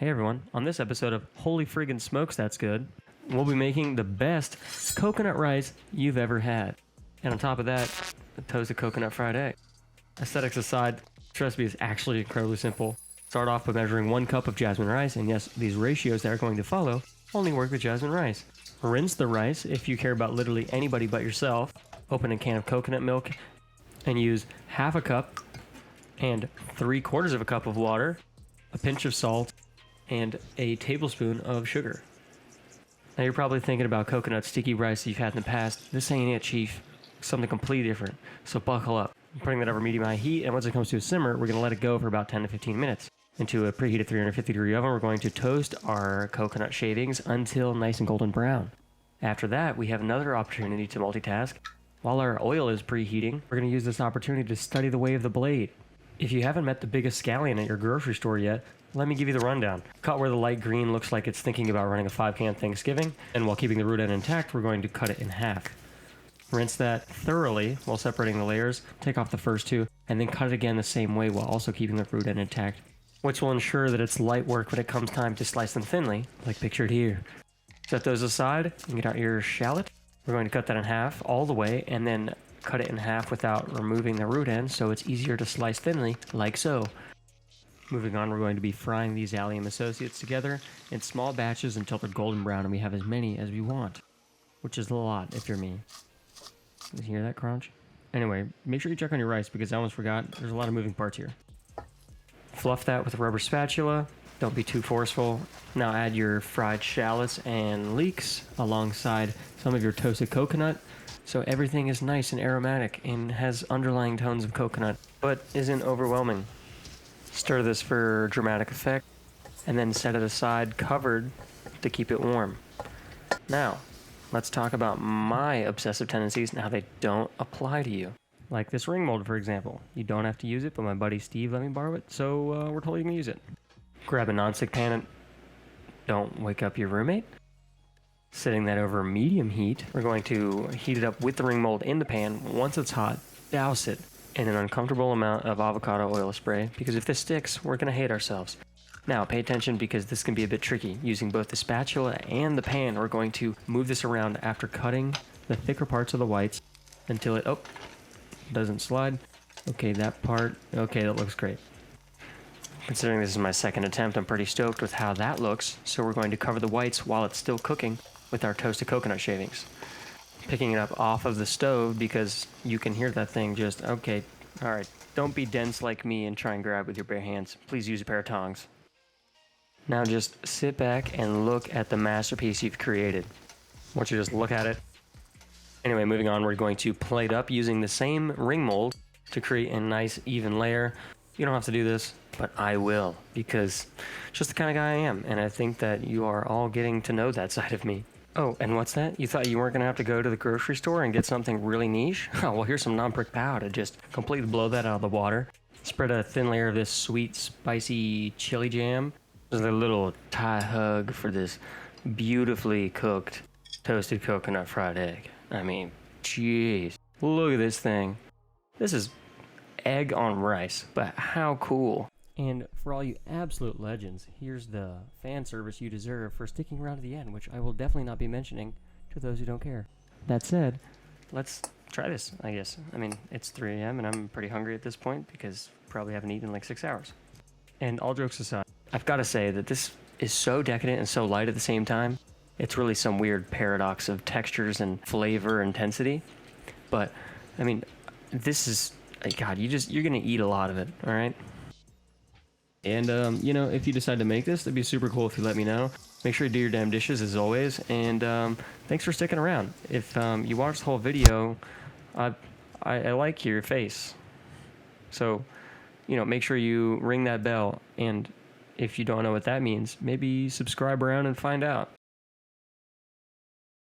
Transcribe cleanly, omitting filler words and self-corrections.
Hey everyone, on this episode of Holy Friggin' Smokes That's Good, we'll be making the best coconut rice you've ever had. And on top of that, a toasted coconut fried egg. Aesthetics aside, this recipe is actually incredibly simple. Start off by measuring 1 cup of jasmine rice, and yes, these ratios that are going to follow only work with jasmine rice. Rinse the rice if you care about literally anybody but yourself. Open a can of coconut milk and use half a cup and 3/4 of a cup of water, a pinch of salt, and a tablespoon of sugar. Now you're probably thinking about coconut sticky rice that you've had in the past. This ain't it, chief. Something completely different. So buckle up. I'm putting that over medium-high heat, and once it comes to a simmer, we're going to let it go for about 10 to 15 minutes. Into a preheated 350-degree oven, we're going to toast our coconut shavings until nice and golden brown. After that, we have another opportunity to multitask. While our oil is preheating, we're going to use this opportunity to study the way of the blade. If you haven't met the biggest scallion at your grocery store yet, let me give you the rundown. Cut where the light green looks like it's thinking about running a 5-can Thanksgiving, and while keeping the root end intact, we're going to cut it in half. Rinse that thoroughly while separating the layers, take off the first 2, and then cut it again the same way while also keeping the root end intact, which will ensure that it's light work when it comes time to slice them thinly, like pictured here. Set those aside and get out your shallot. We're going to cut that in half all the way, and then cut it in half without removing the root end so it's easier to slice thinly, like so. Moving on, we're going to be frying these allium associates together in small batches until they're golden brown and we have as many as we want, which is a lot if you're me. Did you hear that crunch? Anyway, make sure you check on your rice because I almost forgot there's a lot of moving parts here. Fluff that with a rubber spatula. Don't be too forceful. Now add your fried shallots and leeks alongside some of your toasted coconut so everything is nice and aromatic and has underlying tones of coconut but isn't overwhelming. Stir this for dramatic effect, and then set it aside covered to keep it warm. Now, let's talk about my obsessive tendencies and how they don't apply to you. Like this ring mold, for example. You don't have to use it, but my buddy Steve let me borrow it, so we're totally going to use it. Grab a nonstick pan and don't wake up your roommate. Setting that over medium heat, we're going to heat it up with the ring mold in the pan. Once it's hot, douse it in an uncomfortable amount of avocado oil spray, because if this sticks, we're going to hate ourselves. Now, pay attention because this can be a bit tricky. Using both the spatula and the pan, we're going to move this around after cutting the thicker parts of the whites until it, doesn't slide. Okay, that part, okay, that looks great. Considering this is my second attempt, I'm pretty stoked with how that looks, so we're going to cover the whites while it's still cooking with our toasted coconut shavings. Picking it up off of the stove because you can hear that thing just, okay, alright, don't be dense like me and try and grab with your bare hands. Please use a pair of tongs. Now just sit back and look at the masterpiece you've created. I want you to just look at it. Anyway, moving on, we're going to plate up using the same ring mold to create a nice even layer. You don't have to do this, but I will, because just the kind of guy I am, and I think that you are all getting to know that side of me. Oh, and what's that? You thought you weren't going to have to go to the grocery store and get something really niche? Oh, well, here's some Nam Prik Pao to just completely blow that out of the water. Spread a thin layer of this sweet, spicy chili jam. There's a little Thai hug for this beautifully cooked toasted coconut fried egg. I mean, jeez. Look at this thing. This is egg on rice, but how cool. And for all you absolute legends, here's the fan service you deserve for sticking around to the end, which I will definitely not be mentioning to those who don't care. That said, let's try this, I guess. I mean, it's 3 a.m. and I'm pretty hungry at this point because probably haven't eaten in like 6 hours. And all jokes aside, I've got to say that this is so decadent and so light at the same time. It's really some weird paradox of textures and flavor intensity. But, I mean, this is, God, you're going to eat a lot of it, all right? And, if you decide to make this, that'd be super cool if you let me know. Make sure you do your damn dishes as always. And thanks for sticking around. If you watched the whole video, I like your face. So, make sure you ring that bell. And if you don't know what that means, maybe subscribe around and find out.